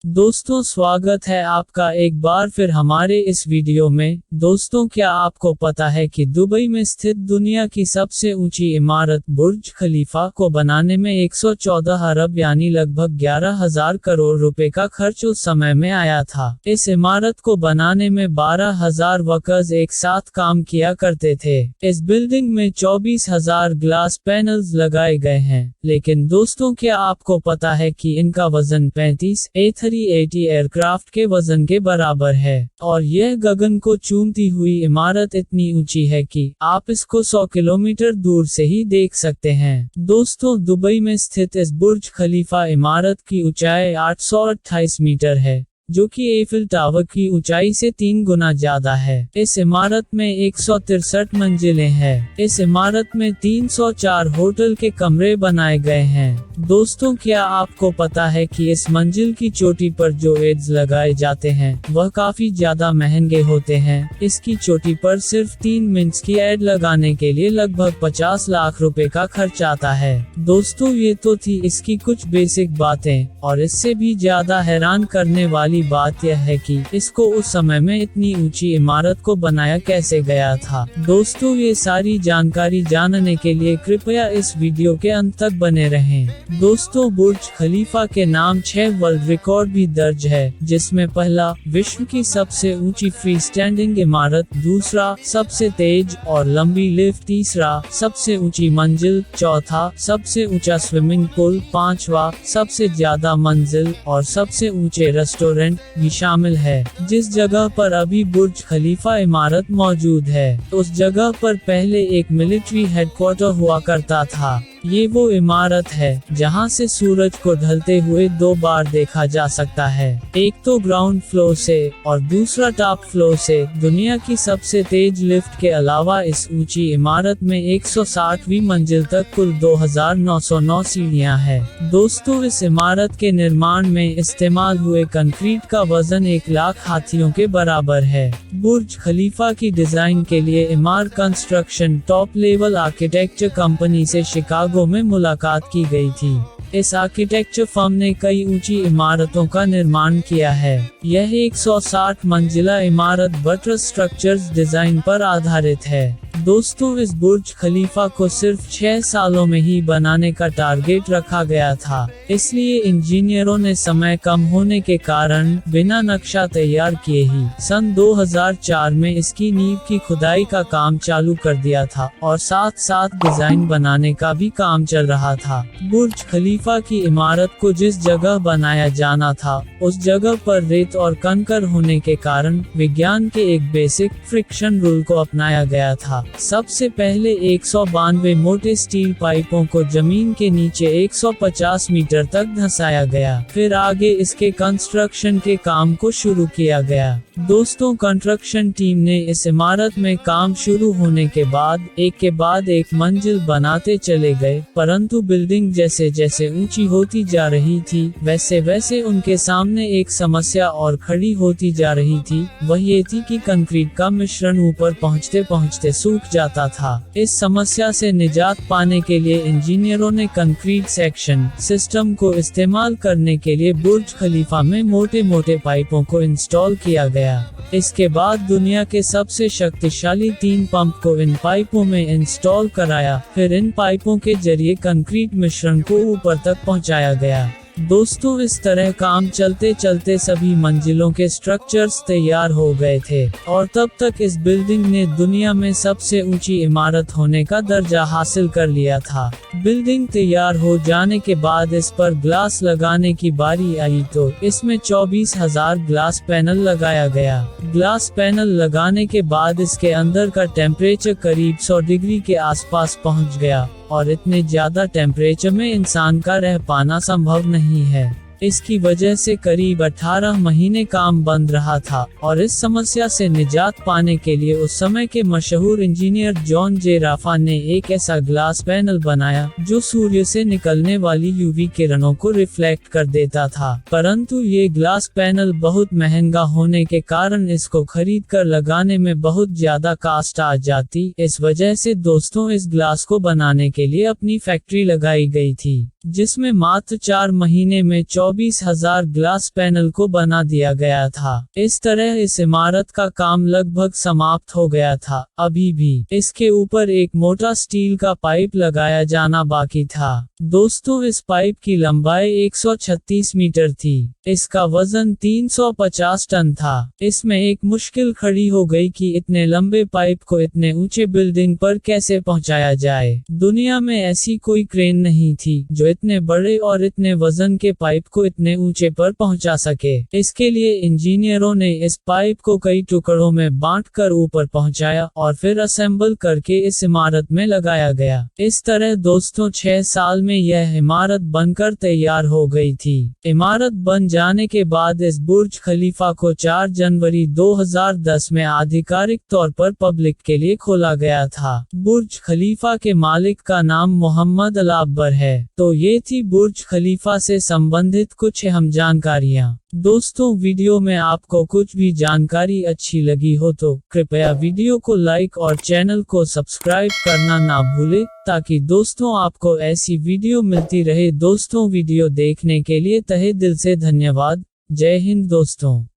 दोस्तों स्वागत है आपका एक बार फिर हमारे इस वीडियो में। दोस्तों क्या आपको पता है कि दुबई में स्थित दुनिया की सबसे ऊंची इमारत बुर्ज खलीफा को बनाने में 114 अरब यानी लगभग 11,000 करोड़ रुपए का खर्च उस समय में आया था। इस इमारत को बनाने में 12,000 वर्कर्स एक साथ काम किया करते थे। इस बिल्डिंग में 24,000 ग्लास पैनल्स लगाए गए हैं, लेकिन दोस्तों क्या आपको पता है कि इनका वजन 35 A380 एयरक्राफ्ट के वजन के बराबर है और यह गगन को चूमती हुई इमारत इतनी ऊंची है कि आप इसको 100 किलोमीटर दूर से ही देख सकते हैं। दोस्तों दुबई में स्थित इस बुर्ज खलीफा इमारत की ऊंचाई 828 मीटर है, जो कि एफिल टावर की ऊंचाई से 3 गुना ज्यादा है। इस इमारत में 163 मंजिलें हैं। इस इमारत में 304 होटल के कमरे बनाए गए हैं। दोस्तों क्या आपको पता है कि इस मंजिल की चोटी पर जो एड्स लगाए जाते हैं वह काफी ज्यादा महंगे होते हैं। इसकी चोटी पर सिर्फ 3 मिनट की एड लगाने के लिए लगभग 50 लाख रुपए का खर्च आता है। दोस्तों ये तो थी इसकी कुछ बेसिक बातें, और इससे भी ज्यादा हैरान करने वाली बात यह है कि इसको उस समय में इतनी ऊंची इमारत को बनाया कैसे गया था। दोस्तों ये सारी जानकारी जानने के लिए कृपया इस वीडियो के अंत तक बने रहें। दोस्तों बुर्ज खलीफा के नाम 6 वर्ल्ड रिकॉर्ड भी दर्ज है, जिसमें पहला विश्व की सबसे ऊंची फ्री स्टैंडिंग इमारत, दूसरा सबसे तेज और लंबी लिफ्ट, तीसरा सबसे ऊंची मंजिल, चौथा सबसे ऊंचा स्विमिंग पूल, पांचवा सबसे ज्यादा मंजिल और सबसे ऊंचे रेस्टोरेंट भी शामिल है। जिस जगह पर अभी बुर्ज खलीफा इमारत मौजूद है, उस जगह पर पहले एक मिलिट्री हेडक्वार्टर हुआ करता था। ये वो इमारत है जहां से सूरज को ढलते हुए 2 बार देखा जा सकता है, एक तो ग्राउंड फ्लोर से और दूसरा टॉप फ्लोर से। दुनिया की सबसे तेज लिफ्ट के अलावा इस ऊंची इमारत में 160वीं मंजिल तक कुल 2,909 सीढ़ियां हैं। दोस्तों इस इमारत के निर्माण में इस्तेमाल हुए कंक्रीट का वजन 1 लाख हाथियों के बराबर है। बुर्ज खलीफा की डिजाइन के लिए इमार construction top level architecture company से शिकागो में मुलाकात की गई थी। इस आर्किटेक्चर फर्म ने कई ऊंची इमारतों का निर्माण किया है। यह 160 मंजिला इमारत बटरस स्ट्रक्चर्स डिजाइन पर आधारित है। दोस्तों इस बुर्ज खलीफा को सिर्फ 6 सालों में ही बनाने का टारगेट रखा गया था, इसलिए इंजीनियरों ने समय कम होने के कारण बिना नक्शा तैयार किए ही सन 2004 में इसकी नींव की खुदाई का काम चालू कर दिया था और साथ साथ डिजाइन बनाने का भी काम चल रहा था। बुर्ज खलीफा की इमारत को जिस जगह बनाया जाना था उस जगह पर रेत और कंकर होने के कारण विज्ञान के एक बेसिक फ्रिक्शन रूल को अपनाया गया था। सबसे पहले 192 मोटे स्टील पाइपों को जमीन के नीचे 150 मीटर तक धंसाया गया। फिर आगे इसके कंस्ट्रक्शन के काम को शुरू किया गया। दोस्तों कंस्ट्रक्शन टीम ने इस इमारत में काम शुरू होने के बाद एक के बाद एक मंजिल बनाते चले गए, परंतु बिल्डिंग जैसे जैसे ऊंची होती जा रही थी वैसे वैसे उनके सामने एक समस्या और खड़ी होती जा रही थी। वह ये थी कि कंक्रीट का मिश्रण ऊपर पहुंचते पहुंचते सूख जाता था। इस समस्या से निजात पाने के लिए इंजीनियरों ने कंक्रीट सेक्शन सिस्टम को इस्तेमाल करने के लिए बुर्ज खलीफा में मोटे मोटे पाइपों को इंस्टॉल किया गया। इसके बाद दुनिया के सबसे शक्तिशाली 3 पंप को इन पाइपों में इंस्टॉल कराया। फिर इन पाइपों के जरिए कंक्रीट मिश्रण को ऊपर तक पहुंचाया गया। दोस्तों इस तरह काम चलते चलते सभी मंजिलों के स्ट्रक्चर्स तैयार हो गए थे और तब तक इस बिल्डिंग ने दुनिया में सबसे ऊंची इमारत होने का दर्जा हासिल कर लिया था। बिल्डिंग तैयार हो जाने के बाद इस पर ग्लास लगाने की बारी आई तो इसमें 24,000 ग्लास पैनल लगाया गया। ग्लास पैनल लगाने के बाद इसके अंदर का टेम्परेचर करीब 100 डिग्री के आसपास पहुंच गया और इतने ज्यादा टेम्परेचर में इंसान का रह पाना संभव नहीं है। इसकी वजह से करीब 18 महीने काम बंद रहा था और इस समस्या से निजात पाने के लिए उस समय के मशहूर इंजीनियर जॉन जे राफा ने एक ऐसा ग्लास पैनल बनाया जो सूर्य से निकलने वाली यूवी किरणों को रिफ्लेक्ट कर देता था। परंतु ये ग्लास पैनल बहुत महंगा होने के कारण इसको खरीद कर लगाने में बहुत ज्यादा कास्ट आ जाती। इस वजह से दोस्तों इस ग्लास को बनाने के लिए अपनी फैक्ट्री लगाई गई थी, जिसमें मात्र 4 महीने में 24,000 ग्लास पैनल को बना दिया गया था। इस तरह इस इमारत का काम लगभग समाप्त हो गया था। अभी भी इसके ऊपर एक मोटा स्टील का पाइप लगाया जाना बाकी था। दोस्तों, इस पाइप की लंबाई 136 मीटर थी। इसका वजन 350 टन था। इसमें एक मुश्किल खड़ी हो गई कि इतने लंबे पाइप को इतने ऊंचे बिल्डिंग पर कैसे पहुंचाया जाए। दुनिया में ऐसी कोई क्रेन नहीं थी जो इतने बड़े और इतने वजन के पाइप को इतने ऊंचे पर पहुंचा सके। इसके लिए इंजीनियरों ने इस पाइप को कई टुकड़ों में बांटकर ऊपर पहुंचाया और फिर असेंबल करके इस इमारत में लगाया गया। इस तरह दोस्तों 6 साल में यह इमारत बनकर तैयार हो गई थी। इमारत बन जाने के बाद इस बुर्ज खलीफा को 4 जनवरी 2010 में आधिकारिक तौर पर पब्लिक के लिए खोला गया था। बुर्ज खलीफा के मालिक का नाम मोहम्मद अल अकबर है। तो ये थी बुर्ज खलीफा से संबंधित कुछ अहम जानकारियाँ। दोस्तों, वीडियो में आपको कुछ भी जानकारी अच्छी लगी हो तो कृपया वीडियो को लाइक और चैनल को सब्सक्राइब करना ना भूले, ताकि दोस्तों आपको ऐसी वीडियो मिलती रहे। दोस्तों, वीडियो देखने के लिए तहे दिल से धन्यवाद। जय हिंद दोस्तों।